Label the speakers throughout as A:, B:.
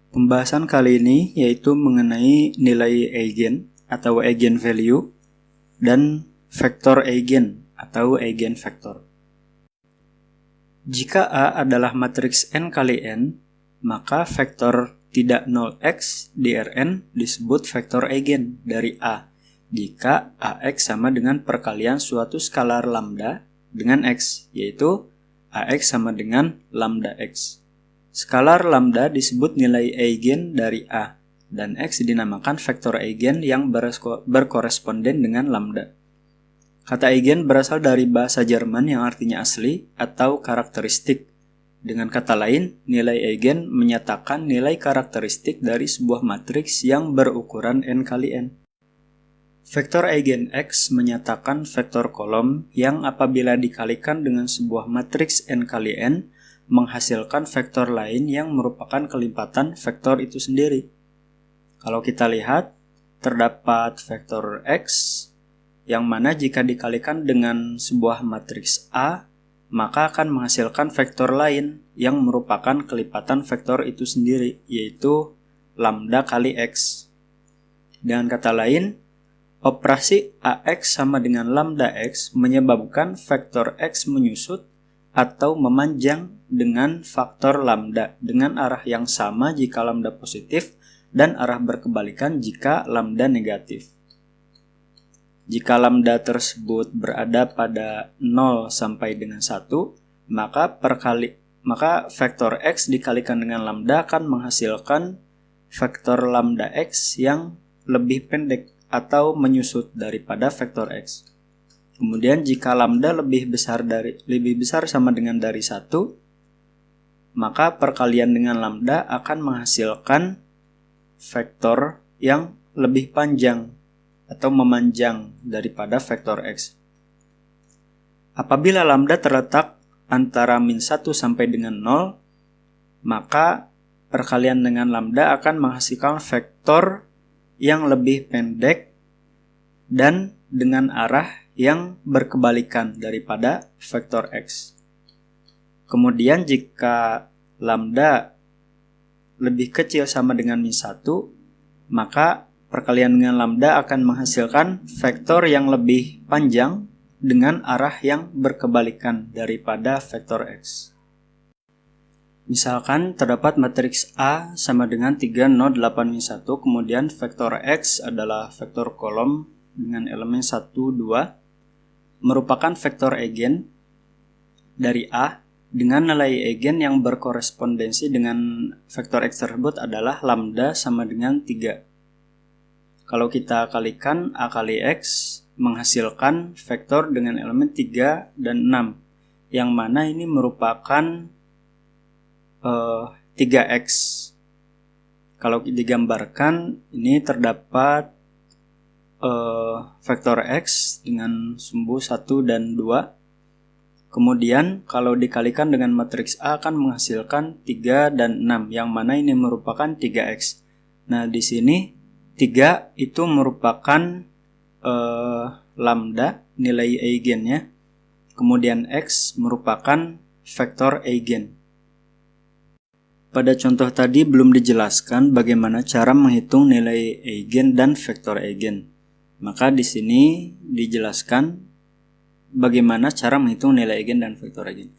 A: Pembahasan kali ini yaitu mengenai nilai eigen atau eigenvalue dan vektor eigen atau eigenvektor. Jika A adalah matriks n kali n, maka vektor tidak 0x di Rn disebut vektor eigen dari A jika Ax sama dengan perkalian suatu skalar lambda dengan x, yaitu Ax sama dengan lambda x. Skalar lambda disebut nilai eigen dari A, dan x dinamakan vektor eigen yang berkoresponden dengan lambda. Kata eigen berasal dari bahasa Jerman yang artinya asli atau karakteristik. Dengan kata lain, nilai eigen menyatakan nilai karakteristik dari sebuah matriks yang berukuran n kali n. Vektor eigen x menyatakan vektor kolom yang apabila dikalikan dengan sebuah matriks n kali n, menghasilkan vektor lain yang merupakan kelipatan vektor itu sendiri. Kalau kita lihat, terdapat vektor x, yang mana jika dikalikan dengan sebuah matriks A, maka akan menghasilkan vektor lain yang merupakan kelipatan vektor itu sendiri, yaitu lambda kali x. Dengan kata lain, operasi Ax sama dengan lambda x menyebabkan vektor x menyusut atau memanjang dengan faktor lambda dengan arah yang sama jika lambda positif dan arah berkebalikan jika lambda negatif. Jika lambda tersebut berada pada 0 sampai dengan 1, maka vektor x dikalikan dengan lambda akan menghasilkan vektor lambda x yang lebih pendek atau menyusut daripada vektor x. Kemudian jika lambda lebih besar sama dengan dari 1, maka perkalian dengan lambda akan menghasilkan vektor yang lebih panjang atau memanjang daripada vektor x. Apabila lambda terletak antara min 1 sampai dengan 0, maka perkalian dengan lambda akan menghasilkan vektor yang lebih pendek dan dengan arah yang berkebalikan daripada vektor x. Kemudian jika lambda lebih kecil sama dengan min 1, maka perkalian dengan lambda akan menghasilkan vektor yang lebih panjang dengan arah yang berkebalikan daripada vektor x. Misalkan terdapat matriks A sama dengan 3, 0, 8, min 1, kemudian vektor x adalah vektor kolom dengan elemen 1, 2, merupakan vektor eigen dari A dengan nilai eigen yang berkorespondensi dengan vektor x tersebut adalah lambda sama dengan 3. Kalau kita kalikan A kali x menghasilkan vektor dengan elemen 3 dan 6, yang mana ini merupakan 3x. Kalau digambarkan, ini terdapat vektor x dengan sumbu 1 dan 2. Kemudian kalau dikalikan dengan matriks A akan menghasilkan 3 dan 6, yang mana ini merupakan 3x. Nah, di sini 3 itu merupakan lambda, nilai eigennya. Kemudian x merupakan vektor eigen. Pada contoh tadi belum dijelaskan bagaimana cara menghitung nilai eigen dan vektor eigen. Maka di sini dijelaskan bagaimana cara menghitung nilai eigen dan vektor eigen.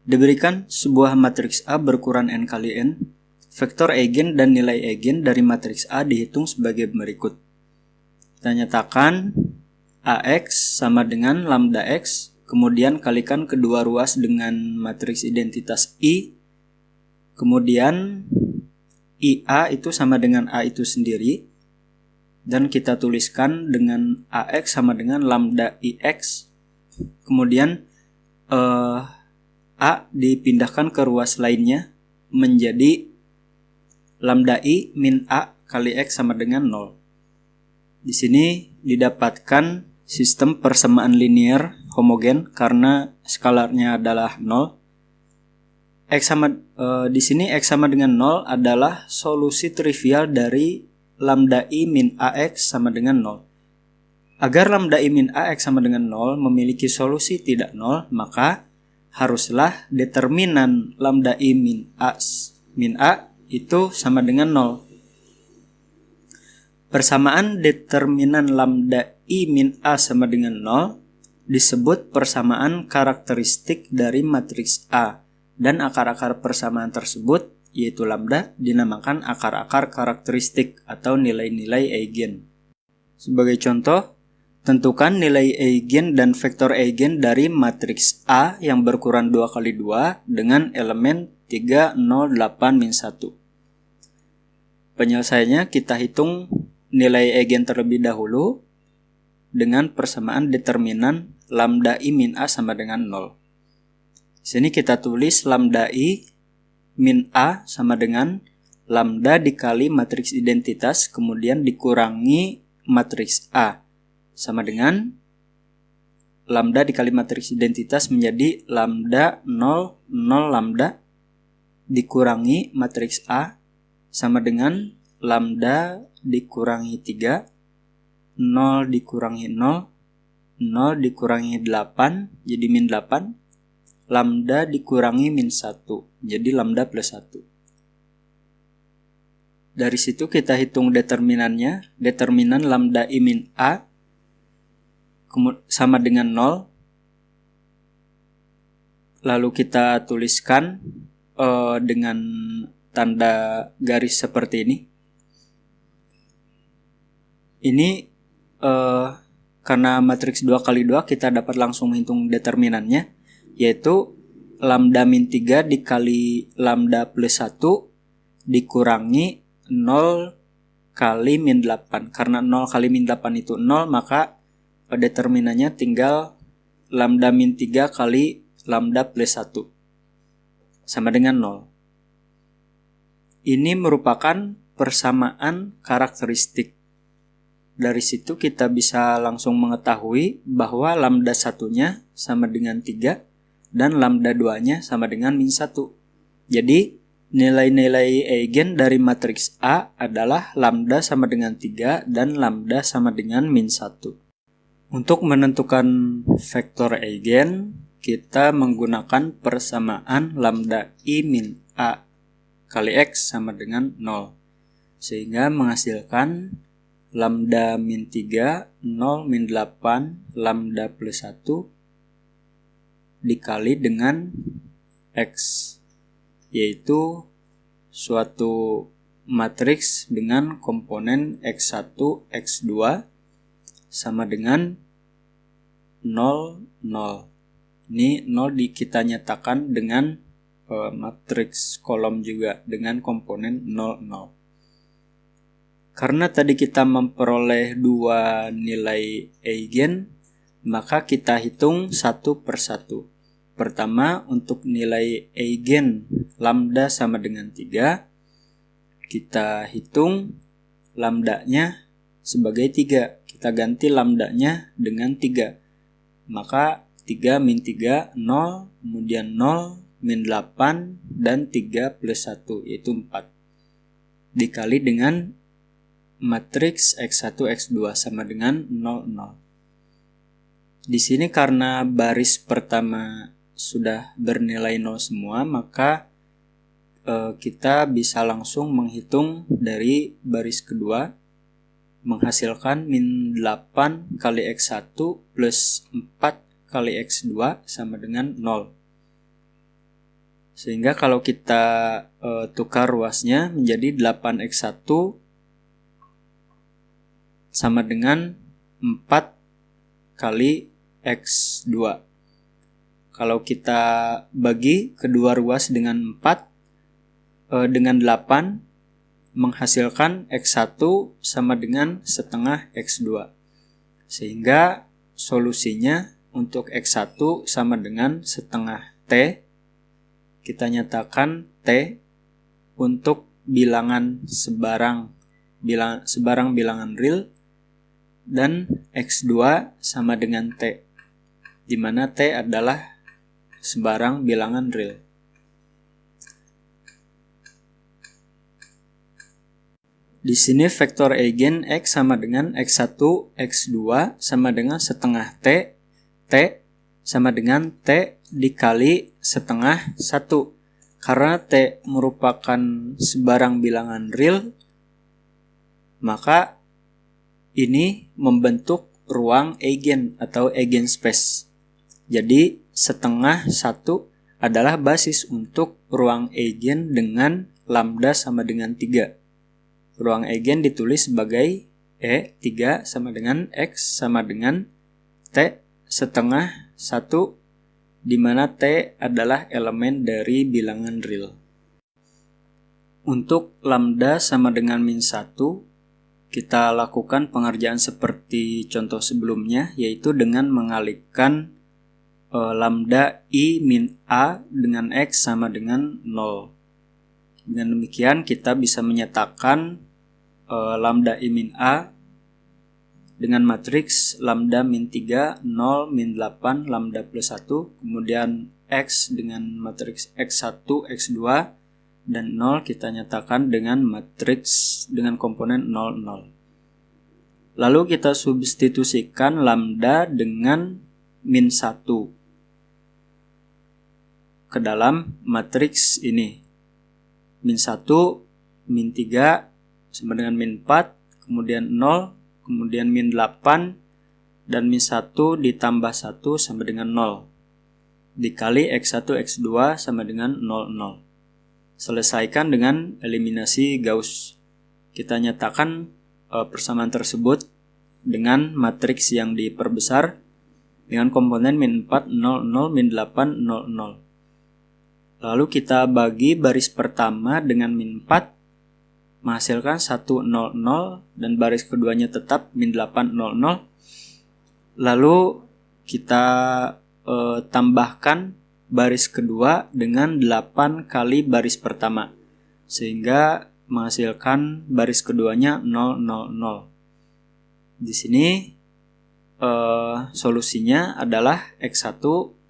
A: Diberikan sebuah matriks A berukuran n kali n, vektor eigen dan nilai eigen dari matriks A dihitung sebagai berikut. Kita nyatakan Ax sama dengan lambda x, kemudian kalikan kedua ruas dengan matriks identitas I, kemudian IA itu sama dengan A itu sendiri, dan kita tuliskan dengan Ax sama dengan lambda IX. Kemudian A dipindahkan ke ruas lainnya menjadi lambda I min A kali X sama dengan 0. Di sini didapatkan sistem persamaan linear homogen karena skalarnya adalah 0. Di sini X sama dengan 0 adalah solusi trivial dari lambda I min AX sama dengan 0. Agar lambda I min AX sama dengan 0 memiliki solusi tidak 0, maka haruslah determinan lambda I min A itu sama dengan 0. Persamaan determinan lambda I min A sama dengan 0 disebut persamaan karakteristik dari matriks A, dan akar-akar persamaan tersebut, yaitu lambda, dinamakan akar-akar karakteristik atau nilai-nilai eigen. Sebagai contoh, tentukan nilai eigen dan vektor eigen dari matriks A yang berukuran 2 kali 2 dengan elemen 3, 0, 8, min 1. Penyelesaiannya kita hitung nilai eigen terlebih dahulu dengan persamaan determinan lambda I min A sama dengan 0. Di sini kita tulis lambda I min A sama dengan lambda dikali matriks identitas kemudian dikurangi matriks A sama dengan lambda dikali matriks identitas menjadi lambda 0, 0 lambda dikurangi matriks A sama dengan lambda dikurangi 3, 0 dikurangi 0, 0 dikurangi 8 jadi min 8, lambda dikurangi min 1 jadi lambda plus 1. Dari situ kita hitung determinannya, determinan lambda I min A sama dengan 0. Lalu kita tuliskan dengan tanda garis seperti ini. Ini karena matriks 2 kali 2 kita dapat langsung menghitung determinannya, yaitu lambda min 3 dikali lambda plus 1 dikurangi 0 kali min 8. Karena 0 kali min 8 itu 0, maka determinannya tinggal lambda min 3 kali lambda plus 1 sama dengan 0. Ini merupakan persamaan karakteristik. Dari situ kita bisa langsung mengetahui bahwa lambda 1-nya sama dengan 3 dan lambda 2-nya sama dengan min 1. Jadi nilai-nilai eigen dari matriks A adalah lambda sama dengan 3 dan lambda sama dengan min 1. Untuk menentukan vektor eigen, kita menggunakan persamaan lambda I min A kali X sama dengan 0. Sehingga menghasilkan lambda min 3, 0 min 8, lambda plus 1 dikali dengan X, yaitu suatu matriks dengan komponen X1, X2 sama dengan 0, 0. Ini 0 kita nyatakan dengan matriks kolom juga dengan komponen 0, 0. Karena tadi kita memperoleh dua nilai eigen, maka kita hitung satu per satu. Pertama, untuk nilai eigen lambda sama dengan 3, kita hitung lambdanya sebagai 3. Kita ganti lambdanya dengan 3. Maka 3 min 3, 0, kemudian 0, min 8, dan 3 plus 1, yaitu 4. Dikali dengan matriks X1, X2 sama dengan 0, 0. Di sini karena baris pertama sudah bernilai 0 semua, maka kita bisa langsung menghitung dari baris kedua, menghasilkan min 8 kali X1 plus 4 kali X2 sama dengan 0. Sehingga kalau kita tukar ruasnya menjadi 8X1 sama dengan 4 kali X2. Kalau kita bagi kedua ruas dengan 4 dengan 8, menghasilkan X1 sama dengan setengah X2. Sehingga solusinya untuk X1 sama dengan setengah T. Kita nyatakan T untuk bilangan sebarang bilangan real, dan X2 sama dengan T, di mana T adalah sebarang bilangan real. Di sini vektor eigen X sama dengan X1, X2 sama dengan setengah T, T sama dengan T dikali setengah 1. Karena T merupakan sebarang bilangan real, maka ini membentuk ruang eigen atau eigenspace. Jadi setengah 1 adalah basis untuk ruang eigen dengan lambda sama dengan 3. Ruang eigen ditulis sebagai E3 sama dengan X sama dengan T setengah 1, di mana T adalah elemen dari bilangan real. Untuk lambda sama dengan min 1, kita lakukan pengerjaan seperti contoh sebelumnya, yaitu dengan mengalihkan lambda I min A dengan X sama dengan 0. Dengan demikian kita bisa menyatakan lambda I min A dengan matriks lambda min 3, 0, min 8, lambda plus 1, kemudian X dengan matriks X1, X2, dan 0 kita nyatakan dengan matriks dengan komponen 0, 0. Lalu kita substitusikan lambda dengan min 1 ke dalam matriks ini. Min 1, min 3 sama dengan min 4, kemudian 0, kemudian min 8, dan min 1 ditambah 1 sama dengan 0. Dikali X1, X2 sama dengan 0, 0. Selesaikan dengan eliminasi Gauss. Kita nyatakan persamaan tersebut dengan matriks yang diperbesar dengan komponen min 4, 0, 0, min 8, 0, 0. Lalu kita bagi baris pertama dengan min 4, menghasilkan 1, 0, 0, dan baris keduanya tetap min 8, 0, 0. Lalu kita tambahkan baris kedua dengan 8 kali baris pertama, sehingga menghasilkan baris keduanya 0, 0, 0. Di sini solusinya adalah X1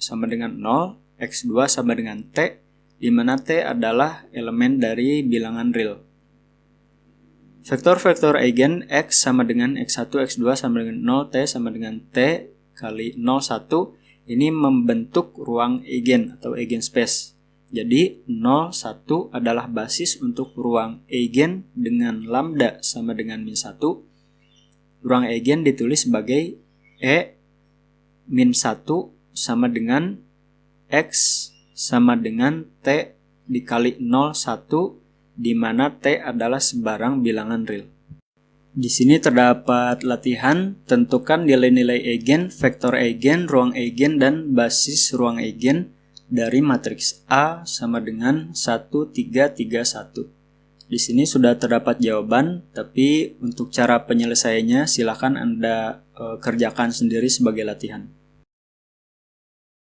A: sama dengan 0, X2 sama dengan T, di mana T adalah elemen dari bilangan real. Vektor-vektor eigen X sama dengan X1, X2 sama dengan 0, T sama dengan T kali 0, 1, ini membentuk ruang eigen atau eigenspace. Jadi 0, 1 adalah basis untuk ruang eigen dengan lambda sama dengan min 1. Ruang eigen ditulis sebagai E min 1 sama dengan X sama dengan T dikali 0, 1, di mana T adalah sebarang bilangan real. Di sini terdapat latihan, tentukan nilai-nilai eigen, vektor eigen, ruang eigen, dan basis ruang eigen dari matriks A sama dengan 1, 3, 3, 1. Di sini sudah terdapat jawaban, tapi untuk cara penyelesaiannya silakan Anda kerjakan sendiri sebagai latihan.